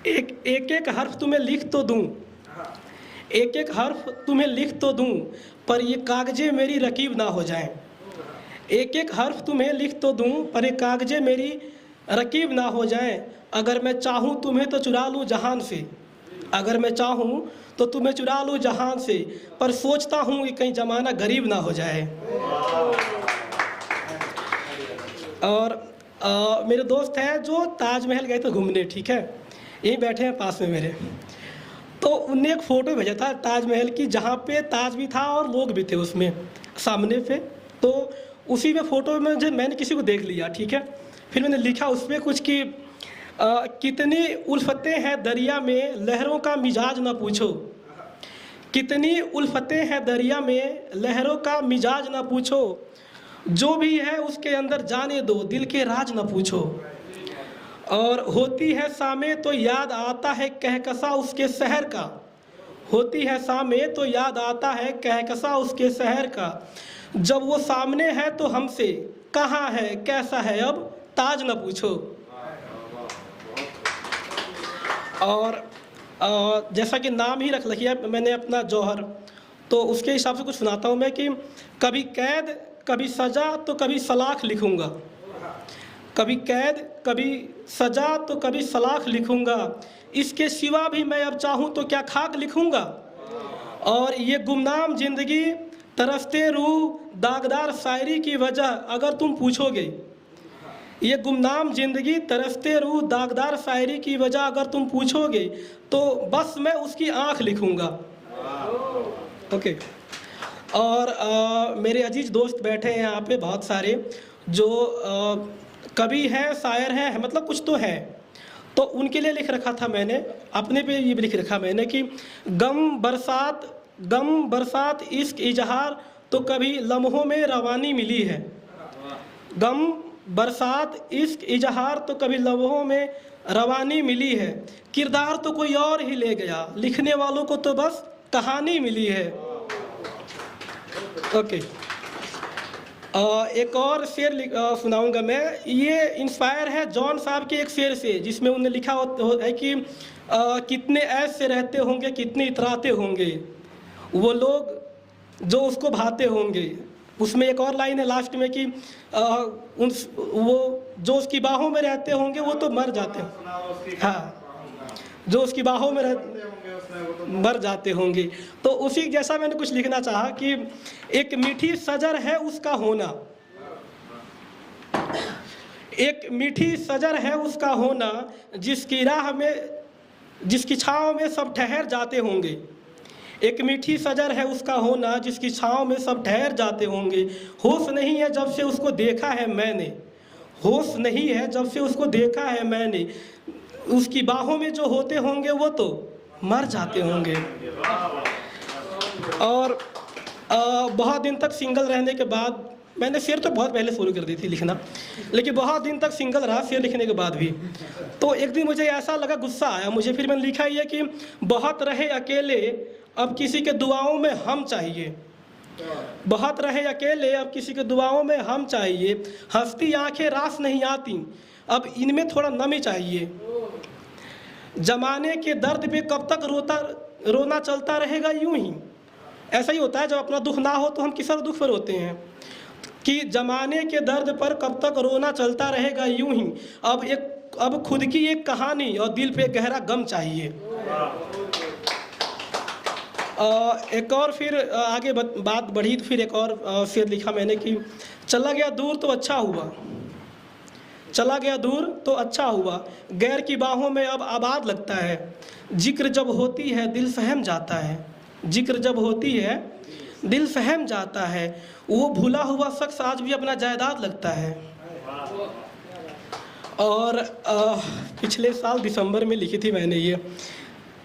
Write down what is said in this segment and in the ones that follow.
एक एक एक हर्फ तुम्हें लिख तो दूं, एक एक हर्फ तुम्हें लिख तो दूं, पर ये कागज़े मेरी रकीब ना हो जाएं। एक एक हर्फ तुम्हें लिख तो दूं, पर ये कागज़े मेरी रकीब ना हो जाएं। अगर मैं चाहूँ तुम्हें तो चुरा लूँ जहान से, अगर मैं चाहूँ तो तुम्हें चुरा लूँ जहान से, पर सोचता हूँ कि कहीं ज़माना गरीब ना हो जाए। और मेरे दोस्त हैं जो ताजमहल गए थे घूमने, ठीक है, यहीं बैठे हैं पास में मेरे। तो उनने एक फ़ोटो भेजा था ताजमहल की, जहाँ पे ताज भी था और लोग भी थे उसमें सामने पे। तो उसी में फ़ोटो में जो मैंने किसी को देख लिया, ठीक है, फिर मैंने लिखा उसमें कुछ कि कितनी उल्फतें हैं दरिया में, लहरों का मिजाज ना पूछो। कितनी उल्फतें हैं दरिया में, लहरों का मिजाज ना पूछो। जो भी है उसके अंदर जाने दो, दिल के राज ना पूछो। और होती है सामे तो याद आता है कहकसा उसके शहर का, होती है सामे तो याद आता है कहकसा उसके शहर का। जब वो सामने है तो हमसे कहाँ है कैसा है अब ताज न पूछो। और जैसा कि नाम ही रख लिया मैंने अपना जौहर, तो उसके हिसाब से कुछ सुनाता हूँ मैं कि कभी कैद कभी सज़ा तो कभी सलाख लिखूँगा, कभी कैद कभी सज़ा तो कभी सलाख लिखूँगा। इसके सिवा भी मैं अब चाहूँ तो क्या खाक लिखूँगा। और ये गुमनाम ज़िंदगी तरसते रूह दागदार शायरी की वजह अगर तुम पूछोगे, ये गुमनाम ज़िंदगी तरसते रूह दागदार शायरी की वजह अगर तुम पूछोगे, तो बस मैं उसकी आँख लिखूँगा। ओके। और मेरे अजीज दोस्त बैठे हैं यहाँ पे बहुत सारे, जो कवि हैं, शायर हैं, मतलब कुछ तो है, तो उनके लिए लिख रखा था मैंने, अपने पे ये भी लिख रखा मैंने कि गम बरसात इश्क इजहार तो कभी लम्हों में रवानी मिली है। गम बरसात इश्क इजहार तो कभी लम्हों में रवानी मिली है। किरदार तो कोई और ही ले गया, लिखने वालों को तो बस कहानी मिली है। ओके। एक और शेर सुनाऊंगा मैं। ये इंस्पायर है जॉन साहब के एक शेर से, जिसमें उन्होंने लिखा है कि कितने ऐसे रहते होंगे, कितने इतराते होंगे वो लोग जो उसको भाते होंगे। उसमें एक और लाइन है लास्ट में कि वो जो उसकी बाहों में रहते होंगे वो तो मर जाते हैं। हाँ, जो उसकी बाहों में मर जाते होंगे। तो उसी जैसा मैंने कुछ लिखना चाहा कि एक मीठी सजर है उसका होना, एक मीठी सजर है उसका होना, जिसकी राह में जिसकी छाँव में सब ठहर जाते होंगे। एक मीठी सजर है उसका होना, जिसकी छाँव में सब ठहर जाते होंगे। होश नहीं है जब से उसको देखा है मैंने, होश नहीं है जब से उसको देखा है मैंने। उसकी बाहों में जो होते होंगे वो तो मर जाते होंगे। और बहुत दिन तक सिंगल रहने के बाद, मैंने शेर तो बहुत पहले शुरू कर दी थी लिखना, लेकिन बहुत दिन तक सिंगल रहा शेर लिखने के बाद भी। तो एक दिन मुझे ऐसा लगा, गुस्सा आया मुझे, फिर मैंने लिखा ये कि बहुत रहे अकेले अब किसी के दुआओं में हम चाहिए। बहुत रहे अकेले अब किसी के दुआओं में हम चाहिए। हंसती आंखें रास नहीं आती अब इनमें थोड़ा नमी चाहिए। जमाने के दर्द पे कब तक रोना चलता रहेगा यूं ही। ऐसा ही होता है, जब अपना दुख ना हो तो हम किस दुख पर रोते हैं, कि जमाने के दर्द पर कब तक रोना चलता रहेगा यूं ही। अब खुद की एक कहानी और दिल पे गहरा गम चाहिए। एक और फिर आगे बात बढ़ी तो फिर एक और शेर लिखा मैंने कि चला गया दूर तो अच्छा हुआ, चला गया दूर तो अच्छा हुआ, गैर की बाहों में अब आबाद लगता है। जिक्र जब होती है दिल सहम जाता है, जिक्र जब होती है दिल सहम जाता है। वो भूला हुआ शख्स आज भी अपना जायदाद लगता है। और पिछले साल दिसंबर में लिखी थी मैंने ये,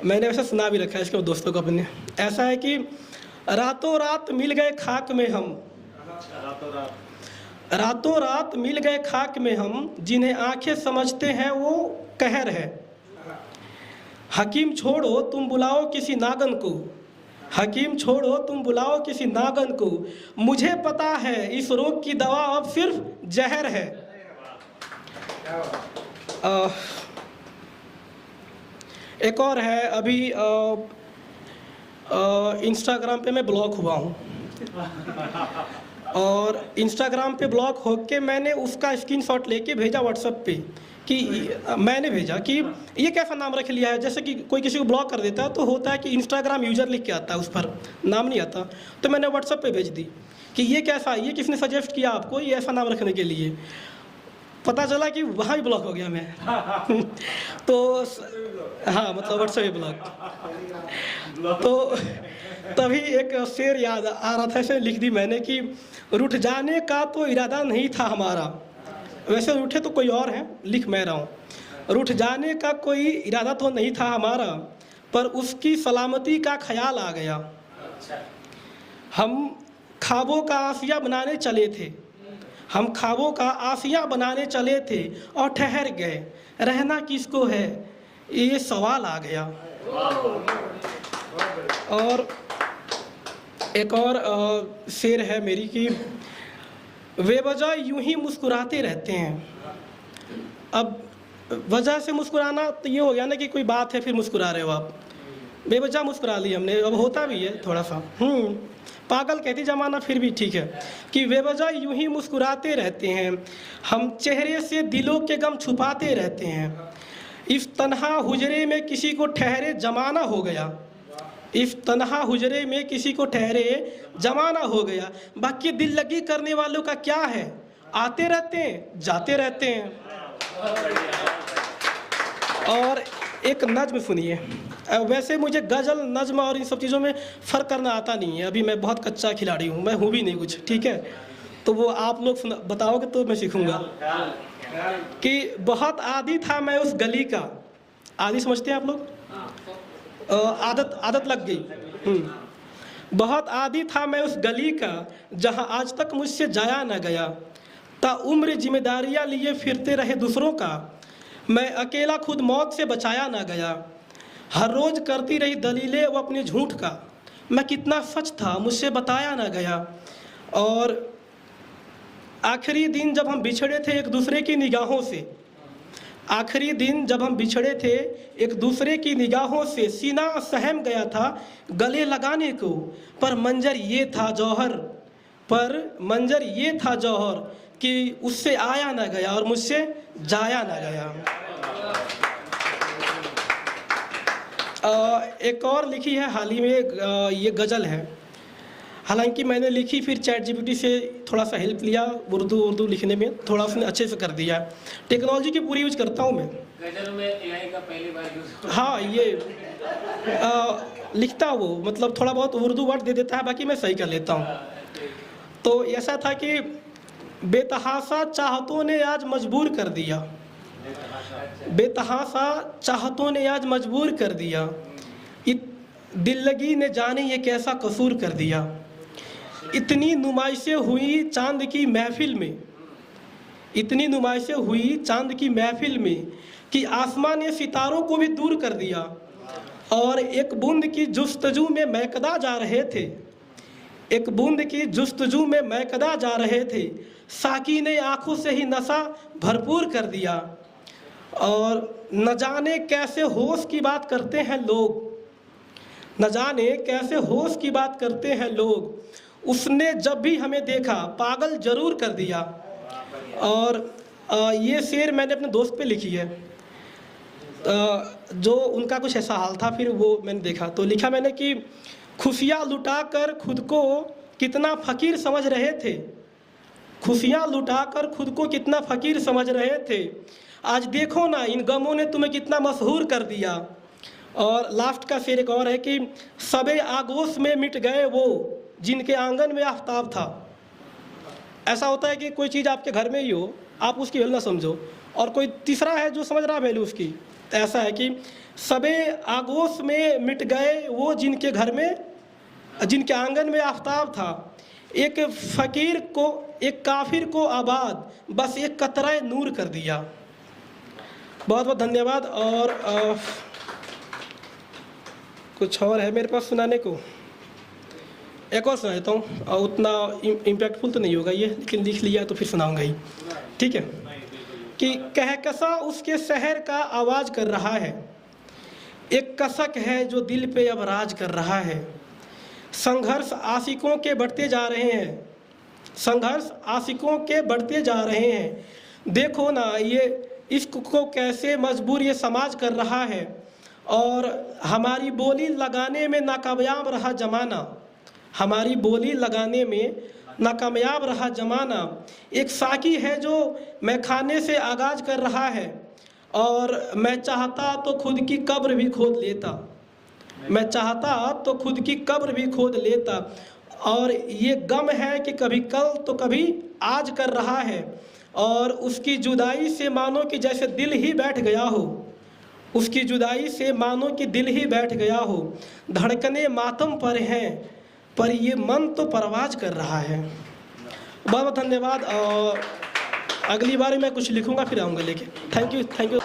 मैंने वैसे सुना भी रखा है इसके दोस्तों को अपने। ऐसा है कि रातों रात मिल गए खाक में हम, रातों रात मिल गए खाक में हम, जिन्हें आंखें समझते हैं वो कहर है। हकीम छोड़ो तुम बुलाओ किसी नागन को, हकीम छोड़ो तुम बुलाओ किसी नागन को, मुझे पता है इस रोग की दवा अब सिर्फ जहर है। एक और है, अभी इंस्टाग्राम पे मैं ब्लॉक हुआ हूँ और इंस्टाग्राम पे ब्लॉक होके मैंने उसका स्क्रीनशॉट लेके भेजा व्हाट्सएप पे कि मैंने भेजा कि ये कैसा नाम रख लिया है। जैसे कि कोई किसी को ब्लॉक कर देता है तो होता है कि इंस्टाग्राम यूज़र लिख के आता है, उस पर नाम नहीं आता। तो मैंने व्हाट्सएप पे भेज दी कि ये कैसा, ये किसने सजेस्ट किया आपको ये ऐसा नाम रखने के लिए। पता चला कि वहाँ भी ब्लॉक हो गया मैं तो हाँ, मतलब व्हाट्सएप पे ब्लॉक। तो तभी एक शेर याद आ रहा था, ऐसे लिख दी मैंने कि रूठ जाने का तो इरादा नहीं था हमारा, वैसे रूठे तो कोई और हैं, लिख मैं रहा हूँ। रूठ जाने का कोई इरादा तो नहीं था हमारा, पर उसकी सलामती का ख्याल आ गया। हम ख्वाबों का आसिया बनाने चले थे, हम ख्वाबों का आसिया बनाने चले थे और ठहर गए, रहना किसको है ये सवाल आ गया। और एक और शेर है मेरी कि बेवजह यूं ही मुस्कुराते रहते हैं। अब वजह से मुस्कुराना तो ये हो गया ना कि कोई बात है फिर मुस्कुरा रहे हो आप, बेवजह मुस्कुरा ली हमने, अब होता भी है थोड़ा सा। पागल कहती ज़माना फिर भी ठीक है कि बेवजह यूं ही मुस्कुराते रहते हैं, हम चेहरे से दिलों के गम छुपाते रहते हैं। इस तन्हा हुजरे में किसी को ठहरे जमाना हो गया, इस तन्हा हुजरे में किसी को ठहरे जमाना हो गया। बाकी दिल लगी करने वालों का क्या है, आते रहते हैं जाते रहते हैं। और एक नज्म सुनिए। वैसे मुझे गज़ल, नज्म और इन सब चीज़ों में फ़र्क करना आता नहीं है, अभी मैं बहुत कच्चा खिलाड़ी हूँ, मैं हूँ भी नहीं कुछ, ठीक है। तो वो आप लोग बताओगे तो मैं सीखूँगा। कि बहुत आदी था मैं उस गली का, आदी समझते हैं आप लोग, आदत लग गई। बहुत आदी था मैं उस गली का जहाँ आज तक मुझसे जाया न गया। ता उम्र जिम्मेदारियाँ लिए फिरते रहे दूसरों का, मैं अकेला खुद मौत से बचाया ना गया। हर रोज़ करती रही दलीलें वो अपने झूठ का, मैं कितना सच था मुझसे बताया ना गया। और आखिरी दिन जब हम बिछड़े थे एक दूसरे की निगाहों से, आखिरी दिन जब हम बिछड़े थे एक दूसरे की निगाहों से, सीना सहम गया था गले लगाने को, पर मंजर ये था जौहर, पर मंजर ये था जौहर कि उससे आया ना गया और मुझसे जाया ना गया। एक और लिखी है हाल ही में, ये गज़ल है, हालांकि मैंने लिखी फिर चैट जीपीटी से थोड़ा सा हेल्प लिया, उर्दू लिखने में थोड़ा उसने अच्छे से कर दिया। टेक्नोलॉजी की पूरी यूज करता हूँ मैं। गज़ल में एआई का पहली बार यूज, हाँ ये लिखता वो, मतलब थोड़ा बहुत उर्दू वर्ड दे देता है, बाकी मैं सही कर लेता हूँ। तो ऐसा था कि बेतहासा चाहतों ने आज मजबूर कर दिया, बेतहासा चाहतों ने आज मजबूर कर दिया, दिल लगी ने जाने ये कैसा कसूर कर दिया। इतनी नुमाइशें हुई चांद की महफिल में, इतनी नुमाइशें हुई चांद की महफिल में कि आसमां ने सितारों को भी दूर कर दिया। और एक बूंद की जुस्तजू में महकदा जा रहे थे, एक बूंद की जुस्तजू में महकदा जा रहे थे, साकी ने आंखों से ही नशा भरपूर कर दिया। और न जाने कैसे होश की बात करते हैं लोग, न जाने कैसे होश की बात करते हैं लोग, उसने जब भी हमें देखा पागल जरूर कर दिया। और ये शेर मैंने अपने दोस्त पे लिखी है, जो उनका कुछ ऐसा हाल था, फिर वो मैंने देखा तो लिखा मैंने कि खुशियाँ लुटाकर खुद को कितना फ़कीर समझ रहे थे, खुशियाँ लुटाकर खुद को कितना फ़कीर समझ रहे थे, आज देखो ना इन गमों ने तुम्हें कितना मशहूर कर दिया। और लास्ट का शेर एक और है कि सबे आगोश में मिट गए वो जिनके आंगन में आफ्ताब था। ऐसा होता है कि कोई चीज़ आपके घर में ही हो, आप उसकी वैल्यू ना समझो, और कोई तीसरा है जो समझ रहा है वैल्यू उसकी। ऐसा है कि सबे आगोश में मिट गए वो जिनके घर में, जिनके आंगन में आफ्ताब था, एक फ़कीर को, एक काफिर को आबाद बस एक कतरा नूर कर दिया। बहुत बहुत धन्यवाद। और कुछ और है मेरे पास सुनाने को, एक और सुना देता हूँ, और उतना इम्पैक्टफुल तो नहीं होगा ये, लेकिन लिख लिया तो फिर सुनाऊंगा ही, ठीक है। कि कहकसा उसके शहर का आवाज़ कर रहा है, एक कसक है जो दिल पे अब राज कर रहा है। संघर्ष आशिकों के बढ़ते जा रहे हैं, संघर्ष आशिकों के बढ़ते जा रहे हैं। देखो ना ये इश्क को कैसे मजबूर ये समाज कर रहा है। और हमारी बोली लगाने में नाकामयाब रहा ज़माना, हमारी बोली लगाने में नाकामयाब रहा ज़माना। एक साकी है जो मैं खाने से आगाज़ कर रहा है, और मैं चाहता तो खुद की कब्र भी खोद लेता, मैं चाहता तो खुद की कब्र भी खोद लेता। और ये गम है कि कभी कल तो कभी आज कर रहा है, और उसकी जुदाई से मानो कि जैसे दिल ही बैठ गया हो, उसकी जुदाई से मानो कि दिल ही बैठ गया हो। धड़कने मातम पर हैं पर ये मन तो परवाज कर रहा है। बहुत बहुत धन्यवाद। और अगली बार मैं कुछ लिखूंगा फिर आऊँगा लेके। Thank you.